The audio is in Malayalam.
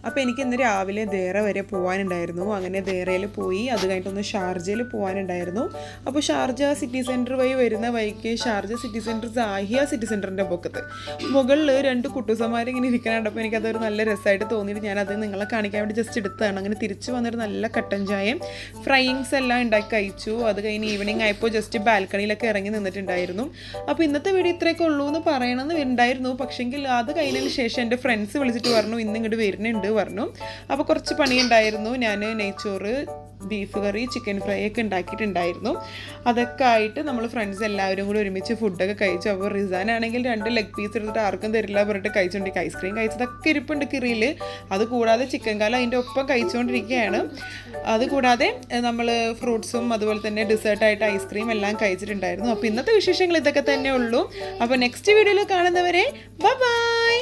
അപ്പോൾ എനിക്ക് ഇന്ന് രാവിലെ ദേറ വരെ പോകാനുണ്ടായിരുന്നു. അങ്ങനെ ദേറയിൽ പോയി, അത് കഴിഞ്ഞിട്ടൊന്ന് ഷാർജയിൽ പോകാനുണ്ടായിരുന്നു. അപ്പോൾ ഷാർജ സിറ്റി സെൻറ്റർ വഴി വരുന്ന വഴിക്ക് ഷാർജ സിറ്റി സെൻറ്റർ സാഹിയ സിറ്റി സെൻറ്ററിൻ്റെ പൊക്കത്ത് മുകളിൽ 2 കുട്ടൂസന്മാർ ഇങ്ങനെ ഇരിക്കാനുണ്ടപ്പോൾ എനിക്കതൊരു നല്ല രസമായിട്ട് തോന്നിയിട്ട് ഞാനത് നിങ്ങളെ കാണിക്കാൻ വേണ്ടി ജസ്റ്റ് എടുത്തതാണ്. അങ്ങനെ തിരിച്ച് വന്നിട്ട് നല്ല കട്ടൻ ചായയും ഫ്രൈയിങ്സ് എല്ലാം ഉണ്ടാക്കി കഴിച്ചു. അത് കഴിഞ്ഞ് ഈവനിങ് ആയപ്പോൾ ജസ്റ്റ് ബാൽക്കണിയിലൊക്കെ ഇറങ്ങി നിന്നിട്ടുണ്ടായിരുന്നു. അപ്പോൾ ഇന്നത്തെ വീഡിയോ ഇത്രയൊക്കെ ഉള്ളൂ എന്ന് പറയണമെന്ന് ഉണ്ടായിരുന്നു. പക്ഷെങ്കിൽ അത് കഴിഞ്ഞതിന് ശേഷം എൻ്റെ ഫ്രണ്ട്സ് വിളിച്ചിട്ട് പറഞ്ഞു ഇന്ന് ഇങ്ങോട്ട് വരുന്നുണ്ട് പറഞ്ഞു. അപ്പോൾ കുറച്ച് പണിയുണ്ടായിരുന്നു. ഞാൻ നെയ്ച്ചോറ്, ബീഫ് കറി, ചിക്കൻ ഫ്രൈ ഒക്കെ ഉണ്ടാക്കിയിട്ടുണ്ടായിരുന്നു. അതൊക്കെ ആയിട്ട് നമ്മൾ ഫ്രണ്ട്സ് എല്ലാവരും കൂടി ഒരുമിച്ച് ഫുഡൊക്കെ കഴിച്ചു. അപ്പോൾ റിസാനാണെങ്കിൽ 2 ലെഗ് പീസ് എടുത്തിട്ട് ആർക്കും തരില്ല പറഞ്ഞിട്ട് കഴിച്ചുകൊണ്ടിരിക്കുക. ഐസ്ക്രീം കഴിച്ചതൊക്കെ ഇരിപ്പുണ്ട് കിറിയിൽ. അതുകൂടാതെ ചിക്കൻ കാല അതിൻ്റെ ഒപ്പം കഴിച്ചുകൊണ്ടിരിക്കുകയാണ്. അതുകൂടാതെ നമ്മൾ ഫ്രൂട്ട്സും അതുപോലെ തന്നെ ഡെസേർട്ടായിട്ട് ഐസ്ക്രീം എല്ലാം കഴിച്ചിട്ടുണ്ടായിരുന്നു. അപ്പോൾ ഇന്നത്തെ വിശേഷങ്ങൾ ഇതൊക്കെ തന്നെ ഉള്ളൂ. അപ്പോൾ നെക്സ്റ്റ് വീഡിയോയിൽ കാണുന്നവരെ ബൈ.